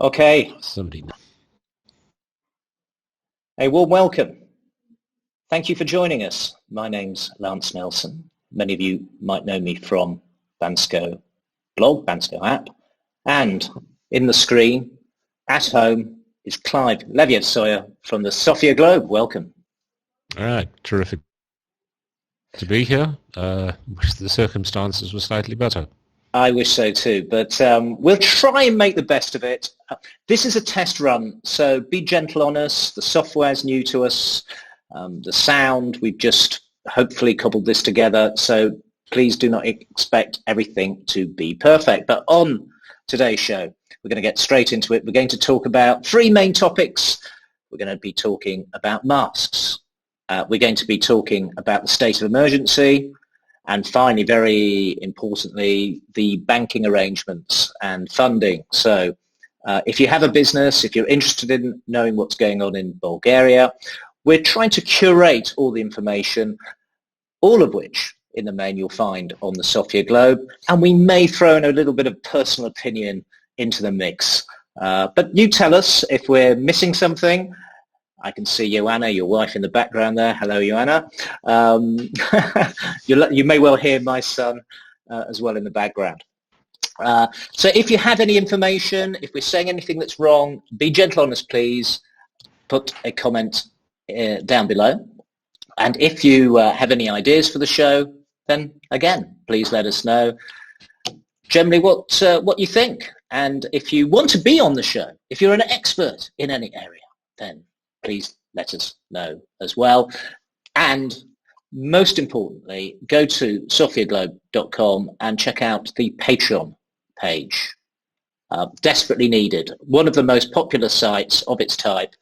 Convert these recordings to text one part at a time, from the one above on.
Okay. Somebody. A warm welcome. Thank you for joining us. My name's Lance Nelson. Many of you might know me from Bansko Blog, Bansko App. And in the screen, at home, is Clive Sawyer from the Sofia Globe. Welcome. All right. Terrific to be here. Wish the circumstances were slightly better. I wish so too, but we'll try and make the best of it. This is a test run, so be gentle on us. The software's new to us. The sound, we've just hopefully cobbled this together, so please do not expect everything to be perfect. But on today's show, we're going to get straight into it. We're going to talk about three main topics. We're going to be talking about masks. We're going to be talking about the state of emergency. And finally, very importantly, the banking arrangements and funding. So if you have a business, if you're interested in knowing what's going on in Bulgaria, we're trying to curate all the information, all of which in the main you'll find on the Sofia Globe. And we may throw in a little bit of personal opinion into the mix. But you tell us if we're missing something. I can see Joanna, your wife, in the background there. Hello, Joanna. You may well hear my son as well in the background. So if you have any information, if we're saying anything that's wrong, be gentle on us, please. Put a comment down below. And if you have any ideas for the show, then again, please let us know generally what you think. And if you want to be on the show, if you're an expert in any area, then please let us know as well. And most importantly, go to sofiaglobe.com and check out the Patreon page. Desperately needed. One of the most popular sites of its type.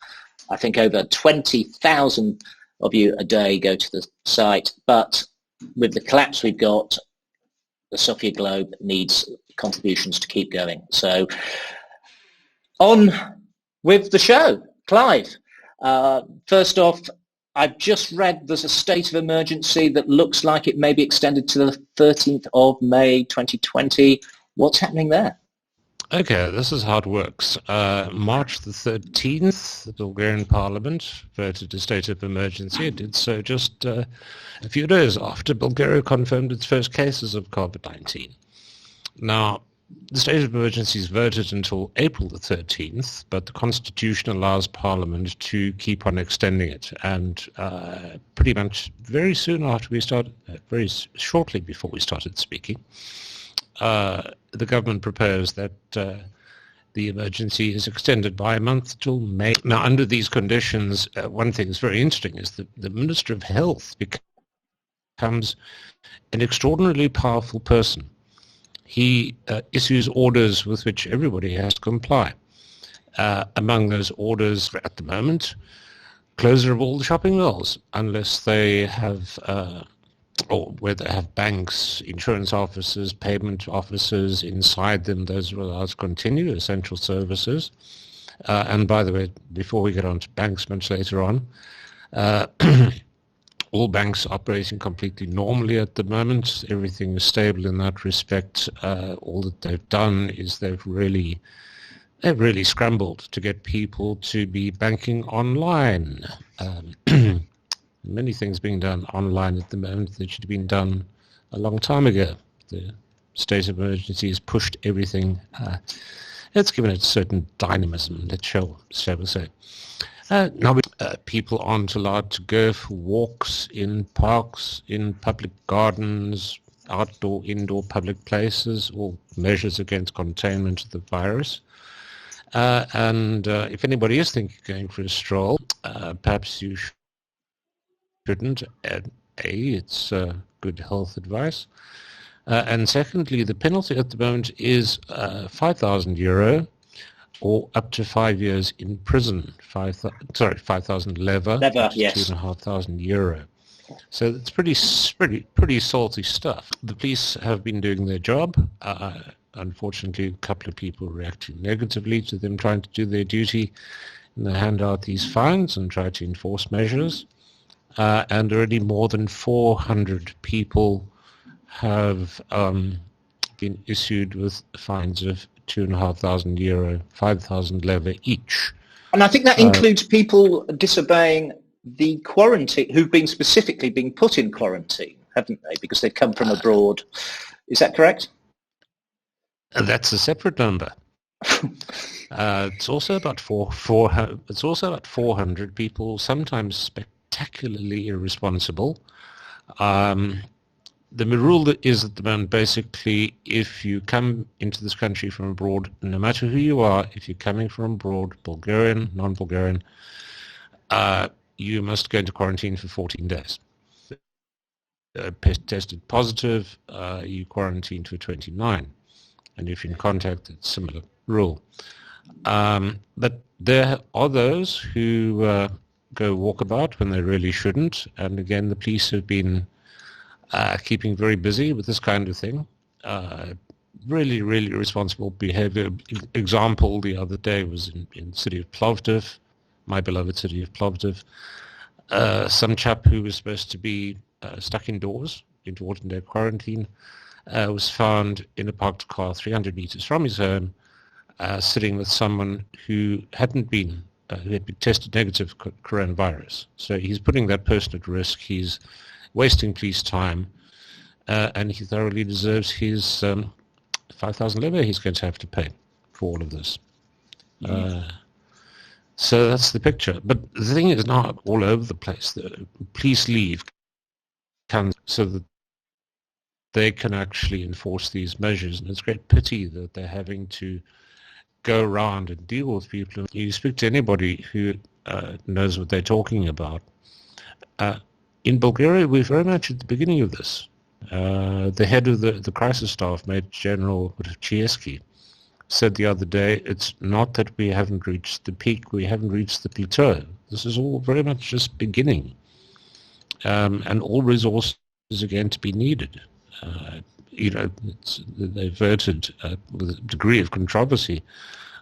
I think over 20,000 of you a day go to the site. But with the collapse we've got, the Sofia Globe needs contributions to keep going. So on with the show. Clive. First off, I've just read there's a state of emergency that looks like it may be extended to the 13th of May 2020. What's happening there? Okay, this is how it works. March the 13th, the Bulgarian Parliament voted a state of emergency. It did so just a few days after Bulgaria confirmed its first cases of COVID-19. Now, the state of emergency is voted until April the 13th, but the Constitution allows Parliament to keep on extending it. And pretty much very soon after we started, very shortly before we started speaking, the government proposed that the emergency is extended by a month till May. Now, under these conditions, one thing that's very interesting is that the Minister of Health becomes an extraordinarily powerful person. He issues orders with which everybody has to comply. Among those orders at the moment, closure of all the shopping malls, unless they have, or where they have banks, insurance offices, payment offices inside them, those are allowed to continue, essential services. And by the way, before we get on to banks much later on, all banks are operating completely normally at the moment. Everything is stable in that respect. All that they've done is they've really scrambled to get people to be banking online. Many things being done online at the moment that should have been done a long time ago. The state of emergency has pushed everything. It's given it certain dynamism, shall we say. Now, people aren't allowed to go for walks in parks, in public gardens, outdoor, indoor public places, all measures against containment of the virus. And if anybody is thinking of going for a stroll, perhaps you shouldn't. It's good health advice. And secondly, the penalty at the moment is €5,000 or up to 5 years in prison. 5,000 leva, yes. €2,500. So it's pretty salty stuff. The police have been doing their job. Unfortunately, a couple of people reacted negatively to them trying to do their duty, and they hand out these fines and try to enforce measures. And already more than 400 people have been issued with fines of €2,500, 5,000 leva each. And I think that includes people disobeying the quarantine, who've been specifically being put in quarantine, haven't they, because they've come from abroad. Is that correct? That's a separate number. It's also about 400 people, sometimes spectacularly irresponsible. The rule is at the moment, basically, if you come into this country from abroad, no matter who you are, if you're coming from abroad, Bulgarian, non-Bulgarian, you must go into quarantine for 14 days. Tested positive, you quarantine for 29. And if you're in contact, it's a similar rule. But there are those who go walkabout when they really shouldn't. And again, the police have been keeping very busy with this kind of thing. Really, really irresponsible behavior. Example the other day was in the city of Plovdiv, my beloved city of Plovdiv. Some chap who was supposed to be stuck indoors, into 14-day quarantine, was found in a parked car 300 meters from his home, sitting with someone who had been tested negative for coronavirus. So he's putting that person at risk. He's wasting police time, and he thoroughly deserves his 5,000 leva he's going to have to pay for all of this. So that's the picture. But the thing is now all over the place. The police leave so that they can actually enforce these measures. And it's a great pity that they're having to go around and deal with people. You speak to anybody who knows what they're talking about. In Bulgaria, we're very much at the beginning of this. The head of the crisis staff, Major General Chieski, said the other day, it's not that we haven't reached the peak, we haven't reached the plateau. This is all very much just beginning. And all resources are going to be needed. They voted with a degree of controversy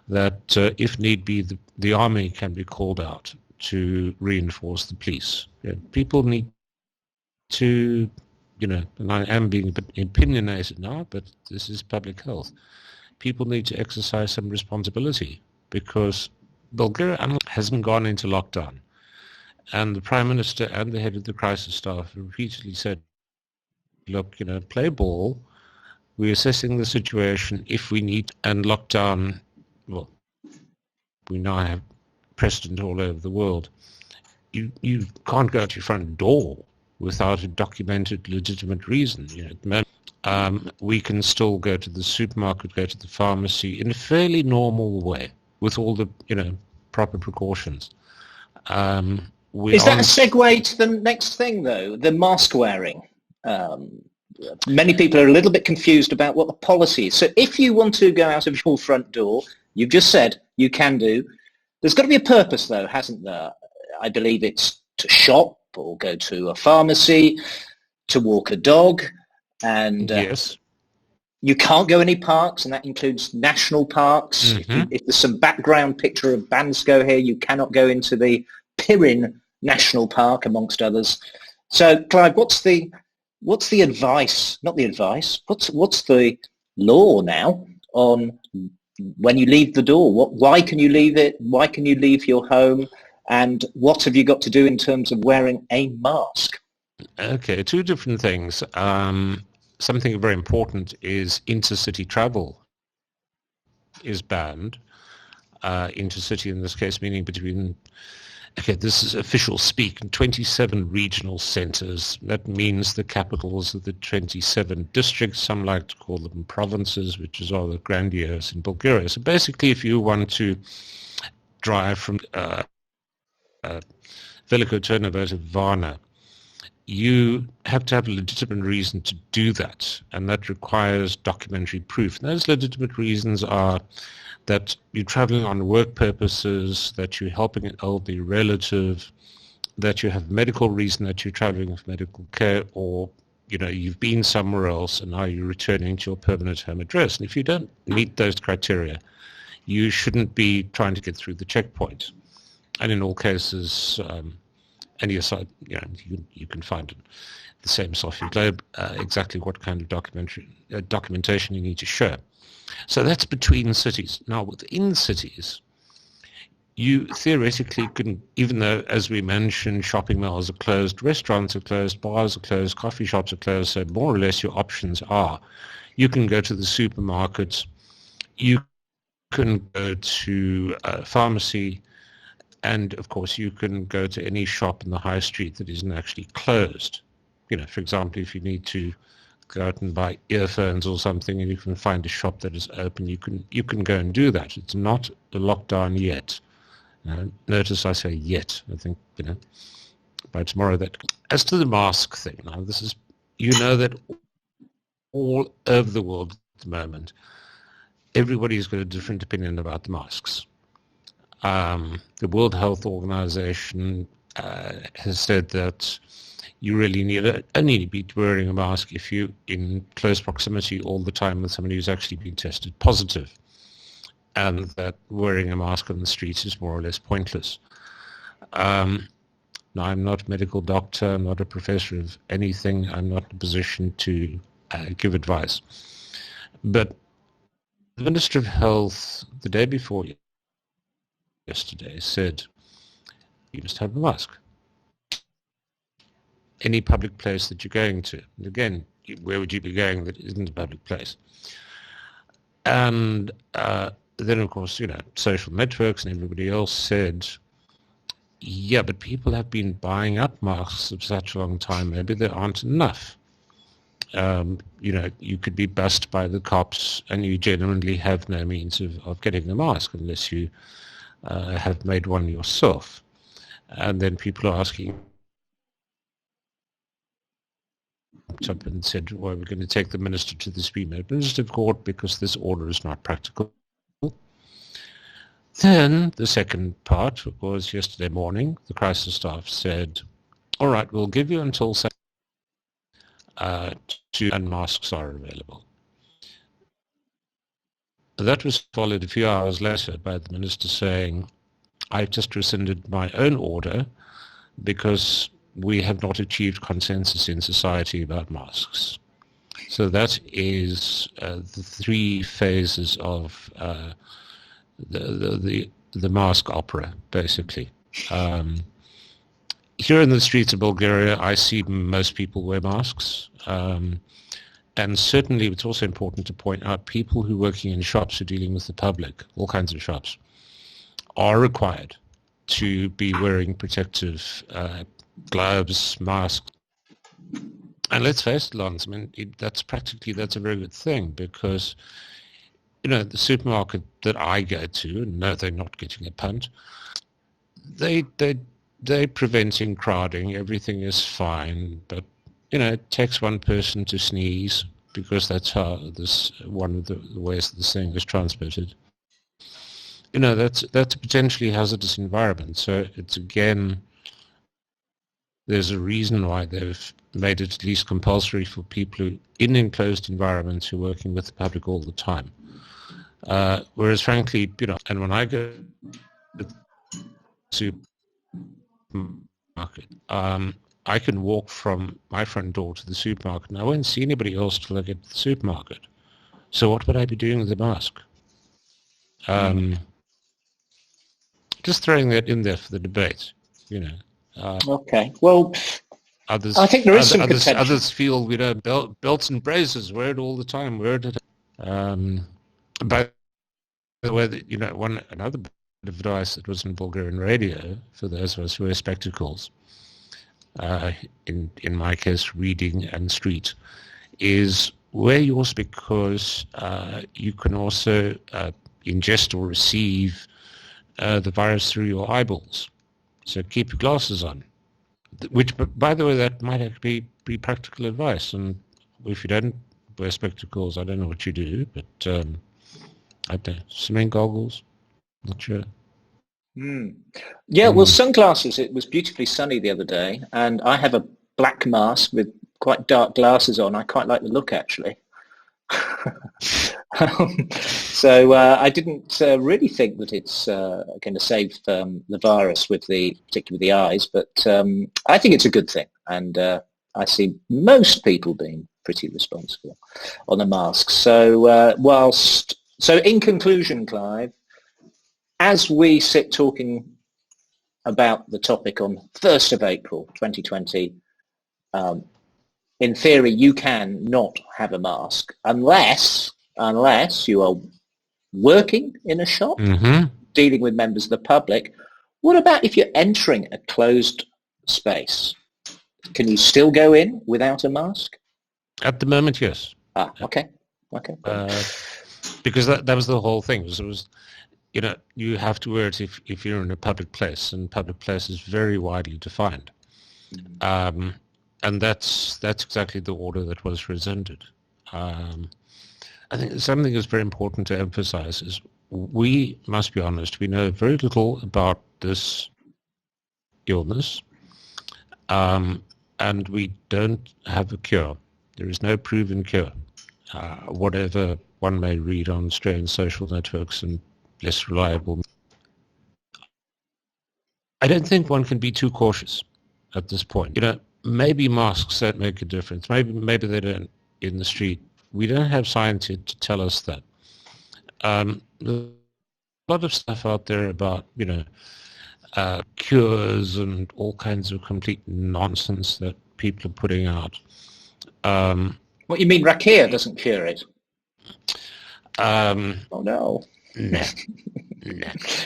that if need be, the army can be called out to reinforce the police. People need to, and I am being a bit opinionated now, but this is public health. People need to exercise some responsibility because Bulgaria hasn't gone into lockdown. And the Prime Minister and the head of the crisis staff repeatedly said, look, play ball. We're assessing the situation if we need, and lockdown, well, we now have precedent all over the world. You can't go out your front door without a documented, legitimate reason. We can still go to the supermarket, go to the pharmacy in a fairly normal way with all the, proper precautions. Is that a segue to the next thing, though, the mask wearing? Many people are a little bit confused about what the policy is. So if you want to go out of your front door, you've just said you can do. There's got to be a purpose, though, hasn't there? I believe it's to shop or go to a pharmacy, to walk a dog, and yes. You can't go any parks, and that includes national parks. Mm-hmm. If there's some background picture of Bansko here, you cannot go into the Pirin National Park, amongst others. So, Clive, what's the advice? Not the advice. What's the law now on when you leave the door? Why can you leave it? Why can you leave your home? And what have you got to do in terms of wearing a mask? Okay, two different things. Something very important is intercity travel is banned. Intercity in this case meaning between, this is official speak, 27 regional centres. That means the capitals of the 27 districts. Some like to call them provinces, which is rather grandiose in Bulgaria. So basically, if you want to drive from Veliko Turnavo to Varna, you have to have a legitimate reason to do that, and that requires documentary proof. And those legitimate reasons are that you're traveling on work purposes, that you're helping an elderly relative, that you have medical reason that you're traveling for medical care, or you've been somewhere else and now you're returning to your permanent home address. And if you don't meet those criteria, you shouldn't be trying to get through the checkpoint. And in all cases, And yes, you can find in the same Sofia Globe exactly what kind of documentation you need to show. So that's between cities. Now, within cities, you theoretically can, even though, as we mentioned, shopping malls are closed, restaurants are closed, bars are closed, coffee shops are closed, so more or less your options are, you can go to the supermarkets, you can go to a pharmacy, and of course you can go to any shop in the high street that isn't actually closed. For example, if you need to go out and buy earphones or something and you can find a shop that is open, you can go and do that. It's not a lockdown yet. Notice I say yet. I think, by tomorrow that. As to the mask thing, now this is, that all over the world at the moment, everybody's got a different opinion about the masks. The World Health Organization has said that you really only be wearing a mask if you're in close proximity all the time with somebody who's actually been tested positive, and that wearing a mask on the streets is more or less pointless. Now, I'm not a medical doctor, I'm not a professor of anything, I'm not in a position to give advice. But the Minister of Health, the day before yesterday, said you must have a mask. Any public place that you're going to. And again, where would you be going that isn't a public place? And then, of course, social networks and everybody else said, yeah, but people have been buying up masks for such a long time, maybe there aren't enough. You could be bussed by the cops and you genuinely have no means of getting a mask unless you have made one yourself. And then people are asking, up and said, well, we're going to take the minister to the Supreme Administrative Court because this order is not practical. Then the second part was yesterday morning, the crisis staff said, all right, we'll give you until Saturday and masks are available. That was followed a few hours later by the minister saying, I just rescinded my own order because we have not achieved consensus in society about masks. So that is the three phases of the mask opera, basically. Here in the streets of Bulgaria, I see most people wear masks. And certainly it's also important to point out people who are working in shops who are dealing with the public, all kinds of shops, are required to be wearing protective gloves, masks. And let's face it, Lance, I mean, that's a very good thing because, the supermarket that I go to, no, they're not getting a punt, they're preventing crowding, everything is fine, but, it takes one person to sneeze because that's how one of the ways this thing is transmitted. That's a potentially hazardous environment. So it's, again, there's a reason why they've made it at least compulsory for people who in enclosed environments who are working with the public all the time. Whereas frankly, and when I go to the supermarket, I can walk from my front door to the supermarket and I won't see anybody else till I get to the supermarket. So what would I be doing with the mask? Just throwing that in there for the debate, Okay. Well, I think there is some potential. Others feel, belts and braces, wear it all the time, wear it. By the way, another bit of advice that was in Bulgarian radio for those of us who wear spectacles, in my case, reading and street, is wear yours because you can also ingest or receive the virus through your eyeballs. So keep your glasses on. Which, by the way, that might actually be practical advice. And if you don't wear spectacles, I don't know what you do, but I don't know, swimming goggles, not sure. Yeah, well, sunglasses, it was beautifully sunny the other day, and I have a black mask with quite dark glasses on. I quite like the look, actually. So I didn't really think that it's going to save the virus, particularly with the eyes, but I think it's a good thing, and I see most people being pretty responsible on the masks. So so in conclusion, Clive, as we sit talking about the topic on 1st of April 2020, in theory, you can not have a mask unless you are working in a shop, dealing with members of the public. What about if you're entering a closed space? Can you still go in without a mask? At the moment, yes. Okay. Because that was the whole thing. It was, you have to wear it if you're in a public place, and public place is very widely defined. And that's exactly the order that was rescinded. I think something that's very important to emphasize is we must be honest. We know very little about this illness, and we don't have a cure. There is no proven cure. Whatever one may read on strange social networks and less reliable. I don't think one can be too cautious at this point. Maybe masks don't make a difference. Maybe they don't in the street. We don't have science yet to tell us that. There's a lot of stuff out there about, cures and all kinds of complete nonsense that people are putting out. What you mean, rakia doesn't cure it? Oh no. No.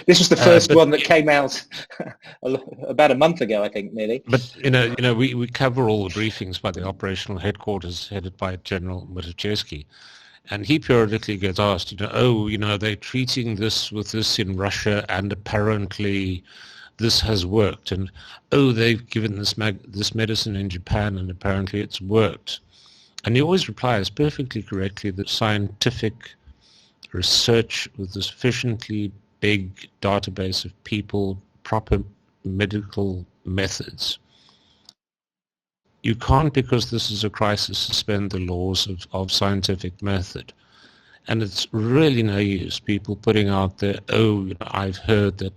This was the first one that came out about a month ago, I think, nearly. But we cover all the briefings by the operational headquarters headed by General Mutachevsky, and he periodically gets asked, they're treating this with this in Russia, and apparently this has worked, and they've given this medicine in Japan, and apparently it's worked. And he always replies perfectly correctly that scientific research with a sufficiently big database of people, proper medical methods. You can't, because this is a crisis, suspend the laws of scientific method. And it's really no use people putting out there, I've heard that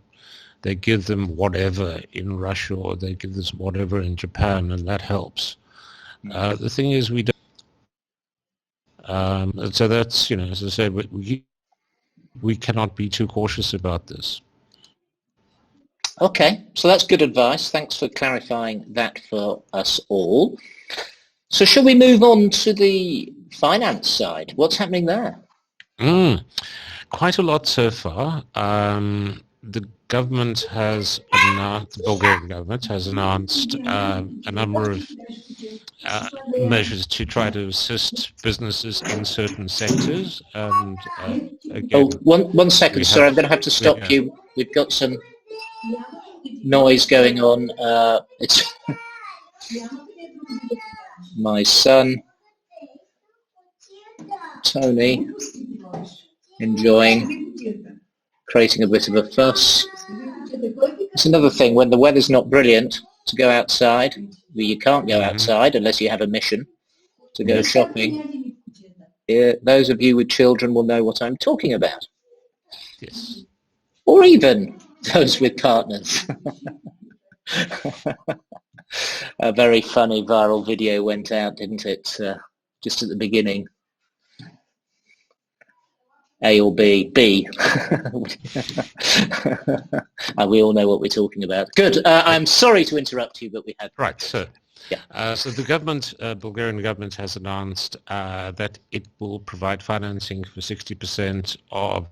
they give them whatever in Russia, or they give this whatever in Japan, and that helps. The thing is, we don't. So that's, as I said, we cannot be too cautious about this. Okay, so that's good advice. Thanks for clarifying that for us all. So shall we move on to the finance side? What's happening there? Quite a lot so far. The government has announced, the Bulgarian government has announced a number of measures to try to assist businesses in certain sectors. And again, one second, sir. I'm going to have to stop you. We've got some noise going on. It's my son, Tony, creating a bit of a fuss. It's another thing, when the weather's not brilliant, to go outside. You can't go outside unless you have a mission to go shopping. Those of you with children will know what I'm talking about. Yes. Or even those with partners. A very funny viral video went out, didn't it? Just at the beginning. A or B? B. We all know what we're talking about. Good. I'm sorry to interrupt you, but we had... Right, so... Yeah. So the government, Bulgarian government, has announced that it will provide financing for 60% of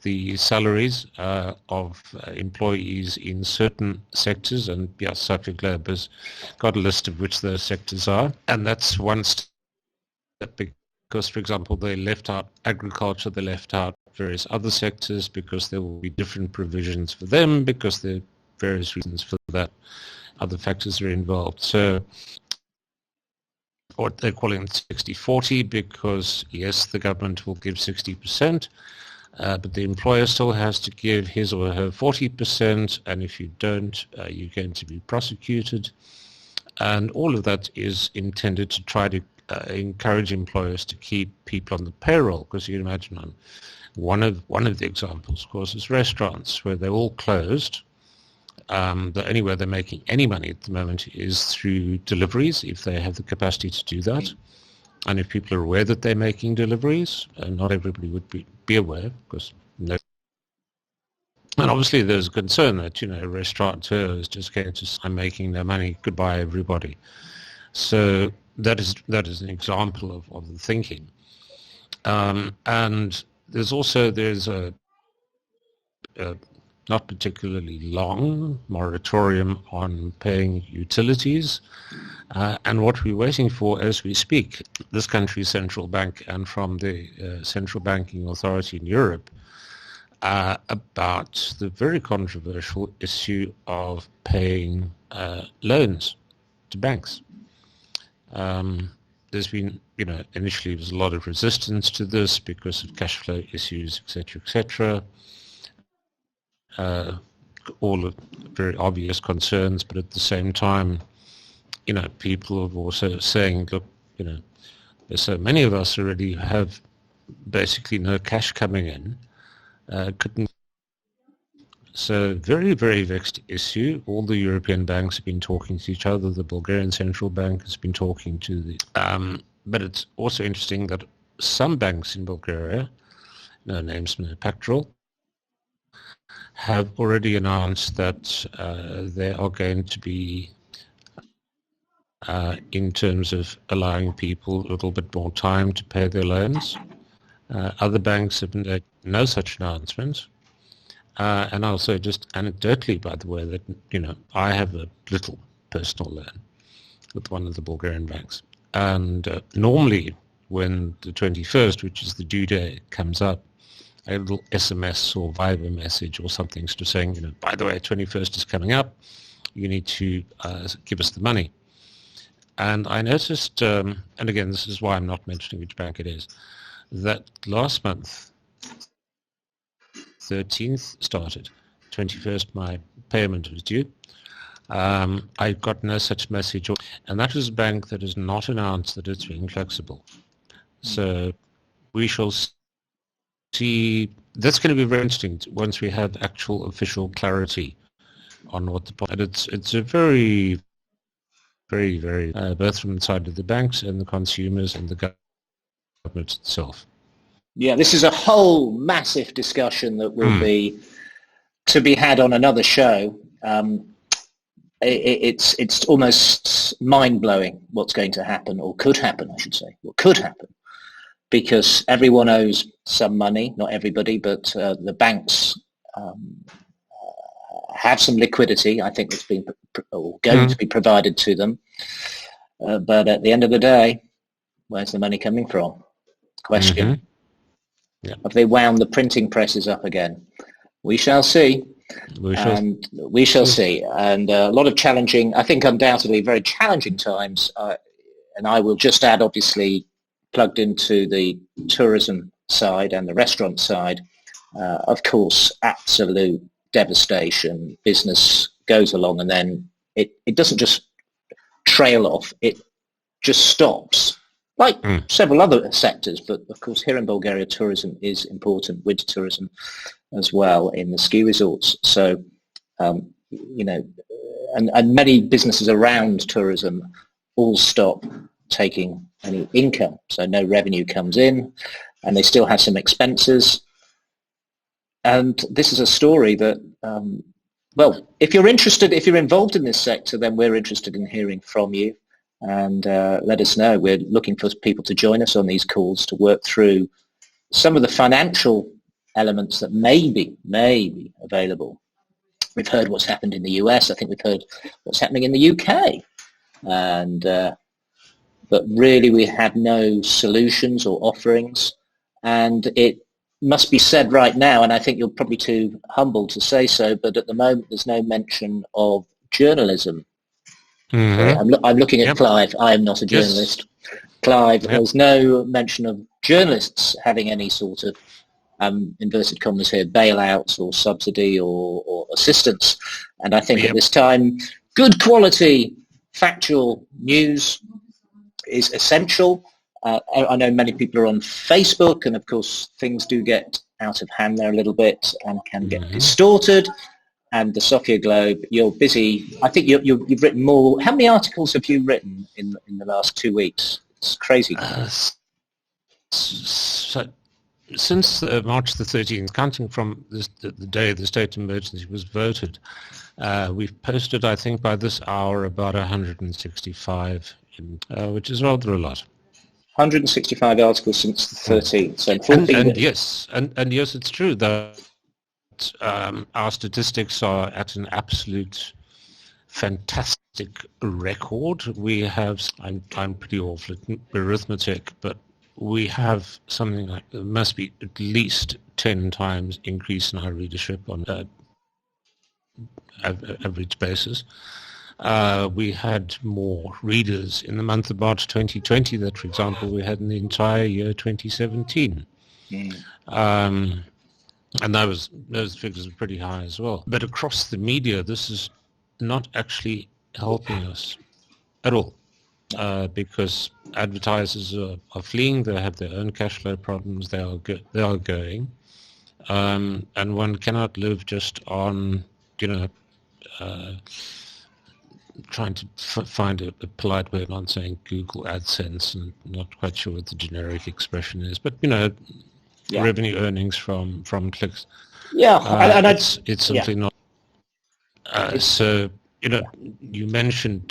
the salaries of employees in certain sectors, and Sofia Globe has got a list of which those sectors are, and that's one step, because, for example, they left out agriculture, they left out various other sectors because there will be different provisions for them, because there are various reasons for that. Other factors are involved. So what they're calling 60-40, because yes, the government will give 60%, but the employer still has to give his or her 40%, and if you don't, you're going to be prosecuted. And all of that is intended to try to encourage employers to keep people on the payroll, because you can imagine one of the examples, of course, is restaurants where they're all closed. The only way they're making any money at the moment is through deliveries, if they have the capacity to do that. And if people are aware that they're making deliveries, and not everybody would be aware, because no. And obviously there's a concern that, a restaurateur is just going to say, I'm making no money, goodbye everybody. So that is an example of the thinking. And there's a not particularly long moratorium on paying utilities. And what we're waiting for as we speak, this country's central bank and from the central banking authority in Europe, about the very controversial issue of paying loans to banks. There's been, initially there was a lot of resistance to this because of cash flow issues, etc., all of very obvious concerns, but at the same time, people are also saying, look, there's so many of us already have basically no cash coming in. So very, very vexed issue. All the European banks have been talking to each other. The Bulgarian central bank has been talking to the... but it's also interesting that some banks in Bulgaria, no names, no pactoral, have already announced that they are going to be, in terms of allowing people a little bit more time to pay their loans. Other banks have made no such announcements. And also just anecdotally, by the way, that, I have a little personal loan with one of the Bulgarian banks. And normally when the 21st, which is the due day, comes up, a little SMS or Viber message or something to saying, by the way, 21st is coming up, you need to give us the money. And I noticed, and again, this is why I'm not mentioning which bank it is, that last month, 13th started, 21st my payment was due. I got no such message, and that is a bank that has not announced that it's being flexible. So we shall see. That's going to be very interesting once we have actual official clarity on what the... And it's a very, very, very, both from the side of the banks and the consumers and the government itself. Yeah, this is a whole massive discussion that will be to be had on another show. It's almost mind-blowing what's going to happen, or could happen, I should say. What could happen, because everyone owes some money, not everybody, but the banks have some liquidity, I think, that's been or going to be provided to them. But at the end of the day, where's the money coming from? Question. Yeah. Have they wound the printing presses up again? We shall see. We shall see. And a lot of challenging, I think undoubtedly very challenging times. And I will just add, obviously, plugged into the tourism side and the restaurant side, of course, absolute devastation. Business goes along and then it doesn't just trail off, it just stops. Like several other sectors, but of course here in Bulgaria, tourism is important, winter tourism as well in the ski resorts. So, and many businesses around tourism all stop taking any income. So no revenue comes in and they still have some expenses. And this is a story that, well, if you're interested, if you're involved in this sector, then we're interested in hearing from you. And let us know. We're looking for people to join us on these calls to work through some of the financial elements that may be available. We've heard what's happened in the US. I think we've heard what's happening in the UK. And but really we had no solutions or offerings. And it must be said right now, and I think you're probably too humble to say so, but at the moment there's no mention of journalism. I'm looking at Clive. I am not a journalist. Yes. Clive, there's no mention of journalists having any sort of, inverted commas here, bailouts or subsidy or assistance. And I think at this time, good quality, factual news is essential. I know many people are on Facebook, and of course things do get out of hand there a little bit and can get distorted. And the Sofia Globe, you're busy. I think you've written more. How many articles have you written in the last 2 weeks? It's crazy. So, since March the 13th, counting from the day the state of emergency was voted, we've posted, I think, by this hour about 165, which is rather a lot. 165 articles since the 13th. So and yes, it's true that our statistics are at an absolute fantastic record. We have, I'm pretty awful at arithmetic, but we have something like, there must be at least 10 times increase in our readership on average basis. We had more readers in the month of March 2020 than, for example, we had in the entire year 2017. And those figures are pretty high as well. But across the media, this is not actually helping us at all, because advertisers are fleeing. They have their own cash flow problems. They are going, and one cannot live just on, trying to find a polite way of not saying Google AdSense, and not quite sure what the generic expression is, but revenue earnings from clicks. It's simply not. So you mentioned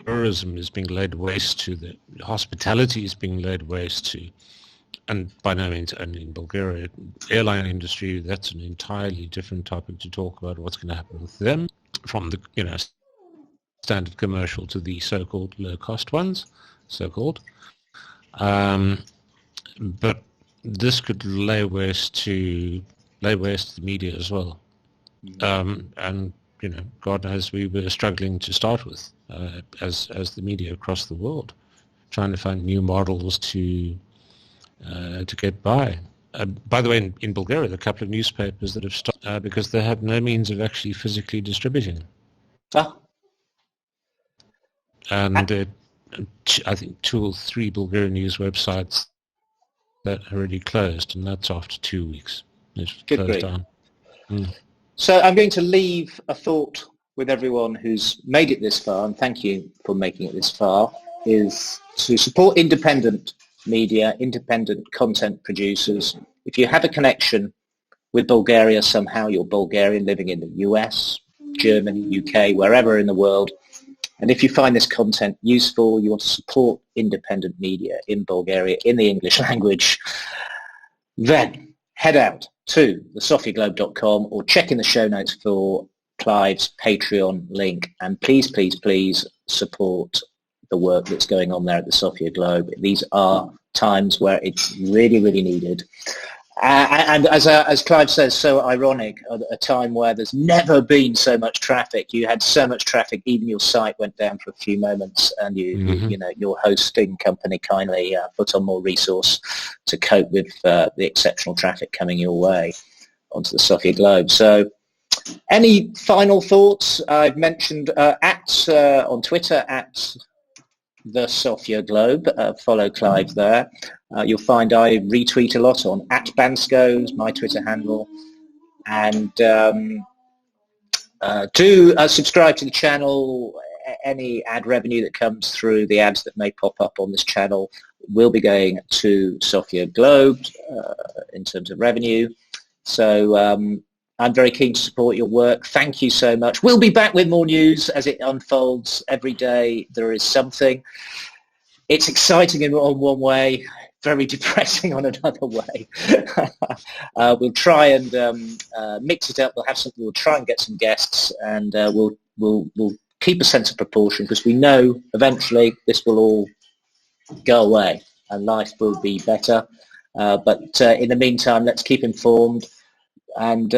tourism is being laid waste to, the hospitality is being laid waste to, and by no means only in Bulgaria. Airline industry, that's an entirely different topic to talk about. What's going to happen with them, from the standard commercial to the so-called low-cost ones, so-called. But this could lay waste to the media as well. And God knows we were struggling to start with, as the media across the world, trying to find new models to get by. By the way, in Bulgaria, there are a couple of newspapers that have stopped because they have no means of actually physically distributing. And I think 2 or 3 Bulgarian news websites that are already closed, and that's after 2 weeks. It's closed down. So I'm going to leave a thought with everyone who's made it this far, and thank you for making it this far, is to support independent media, independent content producers. If you have a connection with Bulgaria somehow, you're Bulgarian living in the US, Germany, UK, wherever in the world, and if you find this content useful, you want to support independent media in Bulgaria in the English language, then head out to thesofiaglobe.com or check in the show notes for Clive's Patreon link, and please, please, please support the work that's going on there at the Sofia Globe. These are times where it's really, really needed. And as Clive says, so ironic, a time where there's never been so much traffic. You had so much traffic, even your site went down for a few moments, and your hosting company kindly put on more resource to cope with the exceptional traffic coming your way onto the Sofia Globe. So any final thoughts? I've mentioned on Twitter at the Sofia Globe. Follow Clive there. You'll find I retweet a lot on @Bansko's, my Twitter handle. And do subscribe to the channel. Any ad revenue that comes through, the ads that may pop up on this channel, will be going to Sofia Globe in terms of revenue. So I'm very keen to support your work. Thank you so much. We'll be back with more news as it unfolds. Every day there is something. It's exciting in one way, very depressing on another way. We'll try and mix it up. We'll try and get some guests, and we'll keep a sense of proportion, because we know eventually this will all go away and life will be better. But in the meantime, let's keep informed and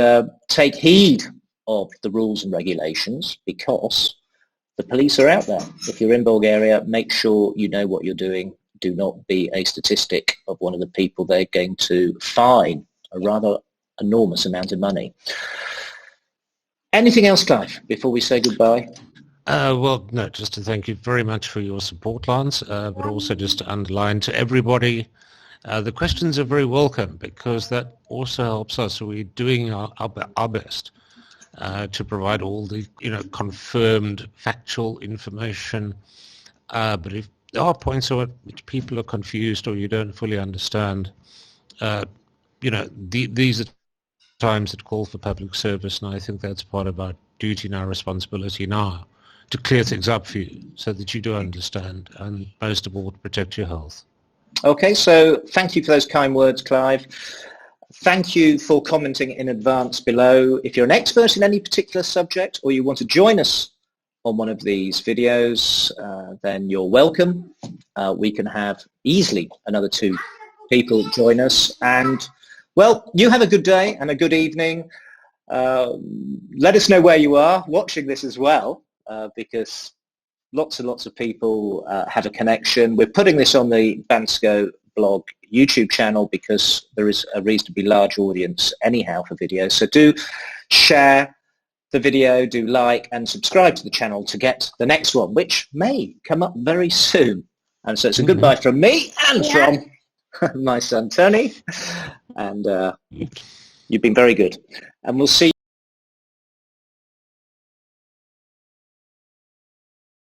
take heed of the rules and regulations, because the police are out there. If you're in Bulgaria, make sure you know what you're doing. Do not be a statistic of one of the people they're going to fine a rather enormous amount of money. Anything else, Clive, before we say goodbye? Well, no, just to thank you very much for your support, Lance, but also just to underline to everybody, the questions are very welcome because that also helps us. We're doing our best to provide all the confirmed factual information. But if there are points at which people are confused or you don't fully understand, these are times that call for public service, and I think that's part of our duty and our responsibility now to clear things up for you so that you do understand and most of all to protect your health. Okay, so thank you for those kind words, Clive. Thank you for commenting in advance below. If you're an expert in any particular subject or you want to join us on one of these videos, then you're welcome. We can have easily another 2 people join us. And, well, you have a good day and a good evening. Let us know where you are watching this as well, because lots and lots of people have a connection. We're putting this on the Bansko Blog YouTube channel because there is a reasonably large audience anyhow for videos. So do share the video, do like and subscribe to the channel to get the next one, which may come up very soon. And so it's a goodbye from me and from my son Tony. And you've been very good. And we'll see